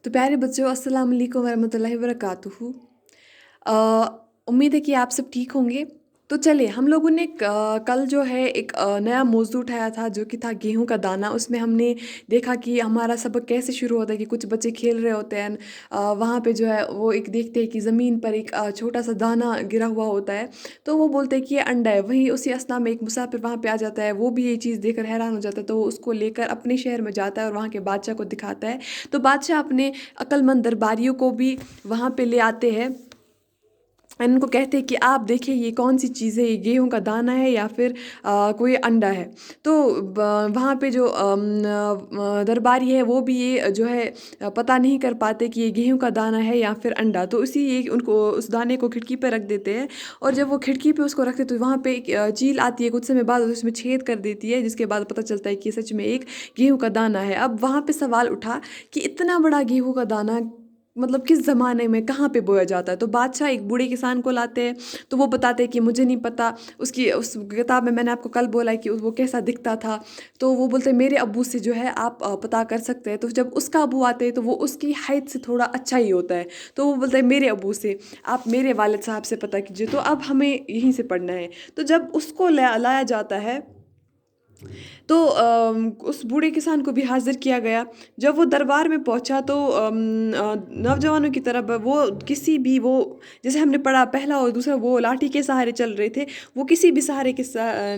तो प्यारे बच्चों, अस्सलाम वालेकुम वरहमतुल्लाहि वबरकातुहू। उम्मीद है कि आप सब ठीक होंगे। तो चलिए, हम लोगों ने कल जो है एक नया मौजू उठाया था जो कि था गेहूं का दाना। उसमें हमने देखा कि हमारा सबक कैसे शुरू होता है कि कुछ बच्चे खेल रहे होते हैं, वहाँ पे जो है वो एक देखते हैं कि ज़मीन पर एक छोटा सा दाना गिरा हुआ होता है। तो वो बोलते हैं कि ये अंडा है। वहीं उसी असना में एक मुसाफिर वहाँ पे आ जाता है, वो भी ये चीज़ देखकर हैरान हो जाता है। तो वो उसको लेकर अपने शहर में जाता है और वहाँ के बादशाह को दिखाता है। तो बादशाह अपने अक्लमंद दरबारियों को भी वहाँ पे ले आते हैं। उनको कहते हैं कि आप देखिए ये कौन सी चीज़ है, ये गेहूं का दाना है या फिर कोई अंडा है। तो वहाँ पे जो दरबारी है वो भी ये जो है पता नहीं कर पाते कि ये गेहूं का दाना है या फिर अंडा। तो इसी ये उनको उस दाने को खिड़की पे रख देते हैं। और जब वो खिड़की पे उसको रखते तो वहाँ पे एक चील आती है, कुछ समय बाद उसमें छेद कर देती है, जिसके बाद पता चलता है कि ये सच में एक गेहूं का दाना है। अब वहाँ पे सवाल उठा कि इतना बड़ा गेहूं का दाना मतलब किस ज़माने में कहाँ पे बोया जाता है। तो बादशाह एक बूढ़े किसान को लाते हैं। तो वो बताते हैं कि मुझे नहीं पता। उसकी उस किताब में मैंने आपको कल बोला है कि वो कैसा दिखता था। तो वो बोलते हैं मेरे अब्बू से जो है आप पता कर सकते हैं। तो जब उसका अब्बू आते हैं तो वो उसकी हाइट से थोड़ा अच्छा ही होता है। तो वो बोलते हैं मेरे अब्बू से, आप मेरे वालिद साहब से पता कीजिए। तो अब हमें यहीं से पढ़ना है। तो जब उसको लाया जाता है तो उस बूढ़े किसान को भी हाजिर किया गया। जब वो दरबार में पहुंचा तो नौजवानों की तरफ वो किसी भी वो जैसे हमने पढ़ा पहला और दूसरा, वो लाठी के सहारे चल रहे थे, वो किसी भी सहारे के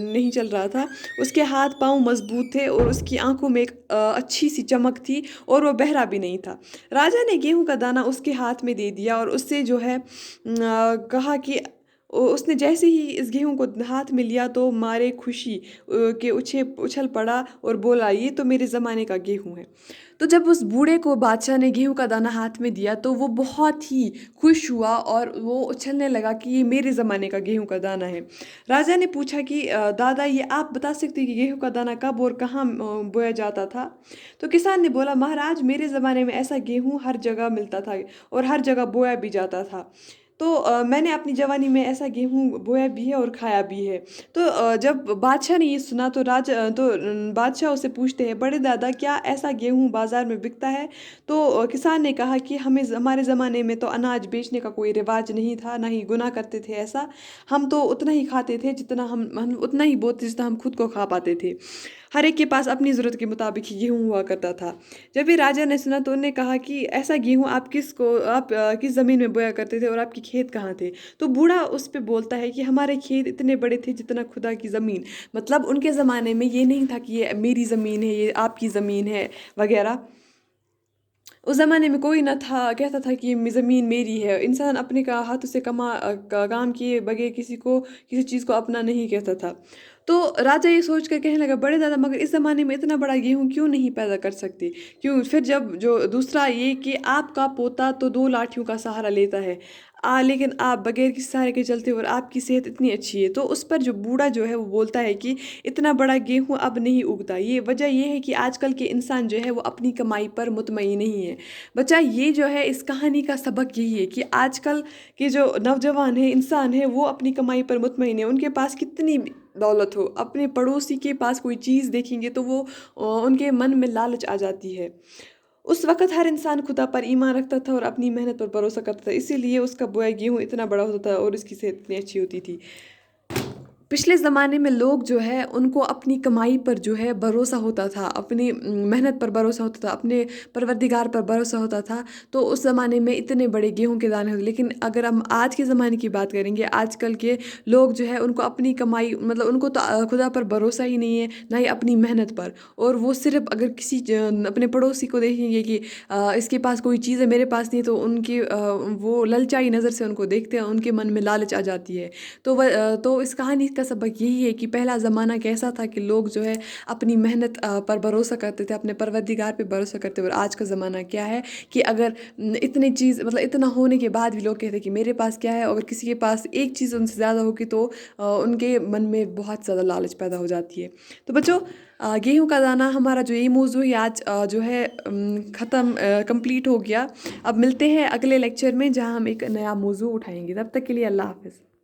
नहीं चल रहा था। उसके हाथ पांव मजबूत थे और उसकी आंखों में एक अच्छी सी चमक थी और वो बहरा भी नहीं था। राजा ने गेहूं का दाना उसके हाथ में दे दिया और उससे जो है कहा कि उसने जैसे ही इस गेहूं को हाथ में लिया तो मारे खुशी के उछल पड़ा और बोला ये तो मेरे ज़माने का गेहूं है। तो जब उस बूढ़े को बादशाह ने गेहूं का दाना हाथ में दिया तो वो बहुत ही खुश हुआ और वो उछलने लगा कि ये मेरे ज़माने का गेहूं का दाना है। राजा ने पूछा कि दादा ये आप बता सकते हैं कि गेहूं का दाना कब और कहाँ बोया जाता था। तो किसान ने बोला महाराज मेरे ज़माने में ऐसा गेहूं हर जगह मिलता था और हर जगह बोया भी जाता था। तो मैंने अपनी जवानी में ऐसा गेहूं बोया भी है और खाया भी है। तो जब बादशाह ने ये सुना तो बादशाह उससे पूछते हैं बड़े दादा क्या ऐसा गेहूं बाजार में बिकता है। तो किसान ने कहा कि हमारे ज़माने में तो अनाज बेचने का कोई रिवाज नहीं था, ना ही गुनाह करते थे ऐसा। हम तो उतना ही खाते थे जितना हम उतना ही बोते जितना हम खुद को खा पाते थे। हर एक के पास अपनी ज़रूरत के मुताबिक ही गेहूं हुआ करता था। जब ये राजा ने सुना तो उन्होंने कहा कि ऐसा गेहूं आप किस ज़मीन में बोया करते थे और आपके खेत कहाँ थे। तो बूढ़ा उस पे बोलता है कि हमारे खेत इतने बड़े थे जितना खुदा की ज़मीन। मतलब उनके ज़माने में ये नहीं था कि ये मेरी ज़मीन है, ये आपकी ज़मीन है वगैरह। उस ज़माने में कोई ना था कहता था कि ये ज़मीन मेरी है। इंसान अपने का हाथों से काम किए बगैर किसी चीज़ को अपना नहीं कहता था। तो राजा ये सोच कर कहने लगा बड़े दादा मगर इस ज़माने में इतना बड़ा गेहूं क्यों नहीं पैदा कर सकते। क्यों फिर जब जो दूसरा ये कि आपका पोता तो दो लाठियों का सहारा लेता है, लेकिन आप बगैर किसी सहारे के चलते हो और आपकी सेहत इतनी अच्छी है। तो उस पर जो बूढ़ा जो है वो बोलता है कि इतना बड़ा गेहूं अब नहीं उगता। ये वजह ये है कि आजकल के इंसान जो है वो अपनी कमाई पर मुतमईन नहीं है। बच्चा ये जो है इस कहानी का सबक यही है कि आजकल के जो नौजवान है इंसान है वो अपनी कमाई पर मुतमईन है। उनके पास कितनी भी दौलत हो, अपने पड़ोसी के पास कोई चीज़ देखेंगे तो वो उनके मन में लालच आ जाती है। उस वक़्त हर इंसान खुदा पर ईमान रखता था और अपनी मेहनत पर भरोसा करता था, इसीलिए उसका बोया गेहूँ इतना बड़ा होता था और उसकी सेहत इतनी अच्छी होती थी। पिछले ज़माने में लोग जो है उनको अपनी कमाई पर जो है भरोसा होता था, अपनी मेहनत पर भरोसा होता था, अपने परवरदिगार पर भरोसा होता था। तो उस ज़माने में इतने बड़े गेहूं के दाने होते। लेकिन अगर हम आज के ज़माने की बात करेंगे, आजकल के लोग जो है उनको अपनी कमाई मतलब उनको तो खुदा पर भरोसा ही नहीं है, ना ही अपनी मेहनत पर। और वो सिर्फ अगर अपने पड़ोसी को देखेंगे कि इसके पास कोई चीज़ है मेरे पास नहीं है, तो वो ललचाई नज़र से उनको देखते हैं, उनके मन में लालच आ जाती है। तो इस कहानी का सबक यही है कि पहला ज़माना कैसा था कि लोग जो है अपनी मेहनत पर भरोसा करते थे, अपने परवरदिगार पे भरोसा करते थे। और आज का ज़माना क्या है कि अगर इतनी चीज़ मतलब इतना होने के बाद भी लोग कहते हैं कि मेरे पास क्या है, अगर किसी के पास एक चीज़ उनसे ज़्यादा होगी तो उनके मन में बहुत ज़्यादा लालच पैदा हो जाती है। तो बच्चों, गेहूं का दाना हमारा जो ये मौजू है आज जो है ख़त्म कंप्लीट हो गया। अब मिलते हैं अगले लेक्चर में जहां हम एक नया मौजू उठाएंगे। तब तक के लिए अल्लाह हाफ़िज़।